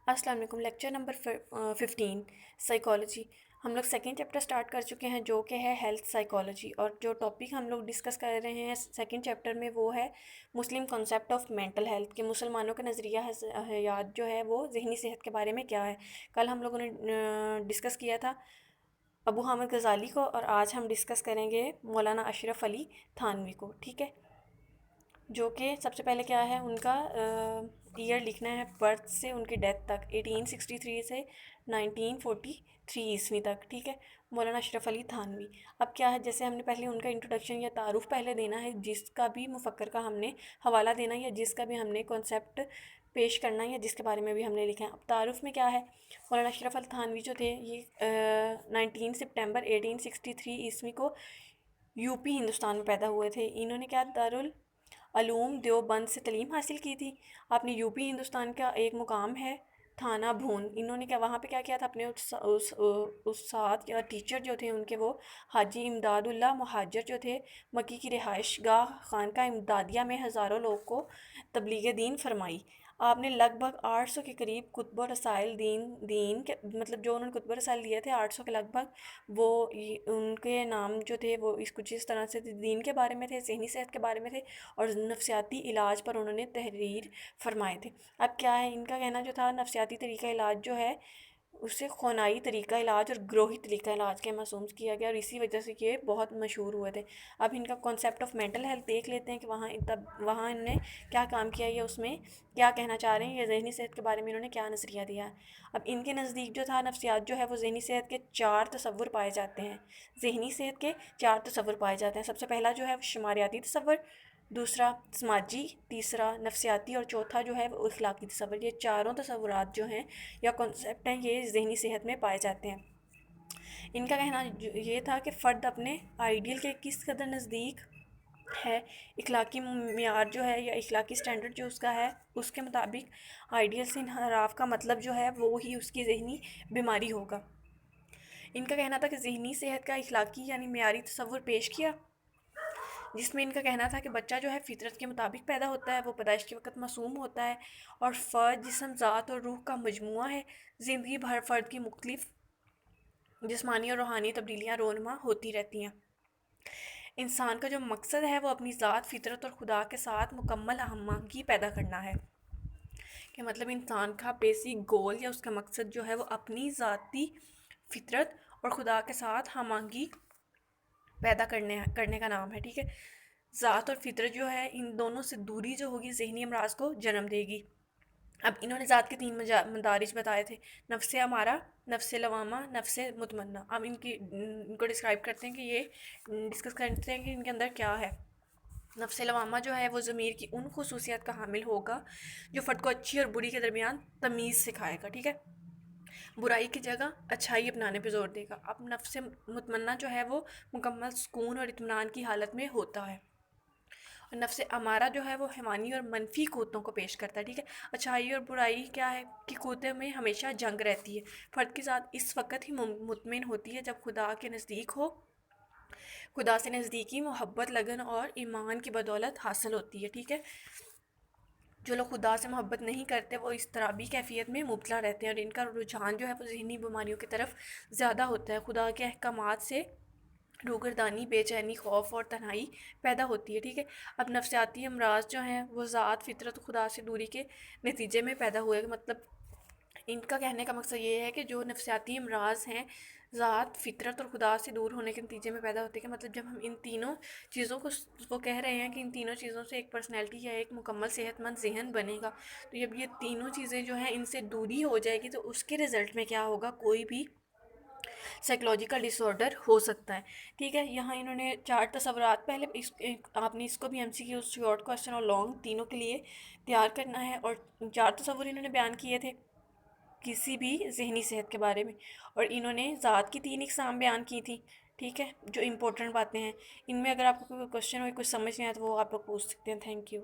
السلام علیکم۔ Lecture number 15 psychology. ہم لوگ سیکنڈ چیپٹر سٹارٹ کر چکے ہیں جو کہ ہے ہیلتھ سائیکالوجی، اور جو ٹاپک ہم لوگ ڈسکس کر رہے ہیں سیکنڈ چیپٹر میں وہ ہے مسلم کنسیپٹ آف مینٹل ہیلتھ، کہ مسلمانوں کا نظریہ حیات جو ہے وہ ذہنی صحت کے بارے میں کیا ہے۔ کل ہم لوگوں نے ڈسکس کیا تھا ابو حامد غزالی کو، اور آج ہم ڈسکس کریں گے مولانا اشرف علی تھانوی کو، ٹھیک ہے؟ جو کہ سب سے پہلے کیا ہے ان کا ایئر لکھنا ہے برتھ سے ان کی ڈیتھ تک، 1863 سے 1943 عیسوی تک، ٹھیک ہے؟ مولانا اشرف علی تھانوی۔ اب کیا ہے، جیسے ہم نے پہلے ان کا انٹروڈکشن یا تعارف پہلے دینا ہے، جس کا بھی مفکر کا ہم نے حوالہ دینا ہے یا جس کا بھی ہم نے کانسیپٹ پیش کرنا ہے یا جس کے بارے میں بھی ہم نے لکھا ہے۔ اب تعارف میں کیا ہے، مولانا اشرف علی تھانوی جو تھے یہ 19 سپٹمبر 1863 عیسوی کو یو پی ہندوستان میں پیدا ہوئے تھے۔ انہوں نے کیا دارالعلوم دیوبند سے تعلیم حاصل کی تھی۔ آپ نے یو پی ہندوستان کا ایک مقام ہے تھانہ بھون، انہوں نے وہاں پہ کیا کیا تھا، اپنے استاد یا ٹیچر جو تھے ان کے وہ حاجی امداد اللہ مہاجر جو تھے، مکی کی رہائش گاہ خانقاہ امدادیہ میں ہزاروں لوگ کو تبلیغ دین فرمائی۔ آپ نے لگ بھگ 800 کے قریب کتب و رسائل دین کے مطلب جو انہوں نے کتب و رسائل دیے تھے 800 کے لگ بھگ، وہ ان کے نام جو تھے وہ کچھ اس طرح سے دین کے بارے میں تھے، ذہنی صحت کے بارے میں تھے، اور نفسیاتی علاج پر انہوں نے تحریر فرمائے تھے۔ اب کیا ہے ان کا کہنا جو تھا، نفسیاتی طریقہ علاج جو ہے اسے خونائی طریقہ علاج اور گروہی طریقہ علاج کے محسوس کیا گیا، اور اسی وجہ سے یہ بہت مشہور ہوئے تھے۔ اب ان کا کانسیپٹ آف مینٹل ہیلتھ دیکھ لیتے ہیں کہ وہاں انہوں نے کیا کام کیا یا اس میں کیا کہنا چاہ رہے ہیں، یا ذہنی صحت کے بارے میں انہوں نے کیا نظریہ دیا ہے۔ اب ان کے نزدیک جو تھا نفسیات جو ہے وہ ذہنی صحت کے 4 تصور پائے جاتے ہیں، ذہنی صحت کے 4 تصور پائے جاتے ہیں۔ سب سے پہلا جو ہے وہ شماریاتی تصور، دوسرا سماجی، تیسرا نفسیاتی، اور چوتھا جو ہے وہ اخلاقی تصور۔ یہ چاروں تصورات جو ہیں یا کنسیپٹ ہیں یہ ذہنی صحت میں پائے جاتے ہیں۔ ان کا کہنا یہ تھا کہ فرد اپنے آئیڈیل کے کس قدر نزدیک ہے، اخلاقی معیار جو ہے یا اخلاقی سٹینڈرڈ جو اس کا ہے اس کے مطابق آئیڈیل سے انحراف کا مطلب جو ہے وہ ہی اس کی ذہنی بیماری ہوگا۔ ان کا کہنا تھا کہ ذہنی صحت کا اخلاقی یعنی معیاری تصور پیش کیا، جس میں ان کا کہنا تھا کہ بچہ جو ہے فطرت کے مطابق پیدا ہوتا ہے، وہ پیدائش کے وقت معصوم ہوتا ہے، اور فرد جسم، ذات اور روح کا مجموعہ ہے۔ زندگی بھر فرد کی مختلف جسمانی اور روحانی تبدیلیاں رونما ہوتی رہتی ہیں۔ انسان کا جو مقصد ہے وہ اپنی ذات، فطرت اور خدا کے ساتھ مکمل ہم آہنگی پیدا کرنا ہے، کہ مطلب انسان کا بیسک گول یا اس کا مقصد جو ہے وہ اپنی ذاتی فطرت اور خدا کے ساتھ ہم آہنگی پیدا کرنے کا نام ہے، ٹھیک ہے؟ ذات اور فطرت جو ہے ان دونوں سے دوری جو ہوگی ذہنی امراض کو جنم دے گی۔ اب انہوں نے ذات کے 3 مدارج بتائے تھے، نفس امارہ، نفس لوامہ، نفس مطمئنہ۔ اب ان کو ڈسکرائب کرتے ہیں کہ یہ ڈسکس کرتے ہیں کہ ان کے اندر کیا ہے۔ نفس لوامہ جو ہے وہ ضمیر کی ان خصوصیات کا حامل ہوگا جو فرد کو اچھی اور بری کے درمیان تمیز سکھائے گا، ٹھیک ہے؟ برائی کی جگہ اچھائی اپنانے پہ زور دے گا۔ اب نفس مطمئنہ جو ہے وہ مکمل سکون اور اطمینان کی حالت میں ہوتا ہے، اور نفس امارہ جو ہے وہ حیوانی اور منفی قوتوں کو پیش کرتا ہے، ٹھیک ہے؟ اچھائی اور برائی کیا ہے کہ قوتوں میں ہمیشہ جنگ رہتی ہے۔ فرد کی ذات اس وقت ہی مطمئن ہوتی ہے جب خدا کے نزدیک ہو، خدا سے نزدیکی محبت، لگن اور ایمان کی بدولت حاصل ہوتی ہے، ٹھیک ہے؟ جو لوگ خدا سے محبت نہیں کرتے وہ اضطرابی کیفیت میں مبتلا رہتے ہیں، اور ان کا رجحان جو ہے وہ ذہنی بیماریوں کی طرف زیادہ ہوتا ہے۔ خدا کے احکامات سے روگردانی، بے چینی، خوف اور تنہائی پیدا ہوتی ہے، ٹھیک ہے؟ اب نفسیاتی امراض جو ہیں وہ ذات، فطرت، خدا سے دوری کے نتیجے میں پیدا ہوئے، مطلب ان کا کہنے کا مقصد یہ ہے کہ جو نفسیاتی امراض ہیں ذات، فطرت اور خدا سے دور ہونے کے نتیجے میں پیدا ہوتے ہیں، کہ مطلب جب ہم ان تینوں چیزوں کو وہ کہہ رہے ہیں کہ ان تینوں چیزوں سے ایک پرسنالٹی یا ایک مکمل صحت مند ذہن بنے گا، تو جب یہ تینوں چیزیں جو ہیں ان سے دوری ہو جائے گی تو اس کے رزلٹ میں کیا ہوگا، کوئی بھی سائیکلوجیکل ڈس آرڈر ہو سکتا ہے، ٹھیک ہے؟ یہاں انہوں نے 4 تصورات پہلے آپ نے اس کو بھی MCQ شارٹ کوسچن اور لانگ تینوں کے لیے تیار کرنا ہے، اور 4 تصور انہوں نے بیان کیے تھے کسی بھی ذہنی صحت کے بارے میں، اور انہوں نے ذات کی 3 اقسام بیان کی تھی، ٹھیک ہے؟ جو امپورٹنٹ باتیں ہیں، ان میں اگر آپ کو کوئی کوشچن اور کچھ سمجھ نہیں آیا تو وہ آپ لوگ پوچھ سکتے ہیں۔ Thank you.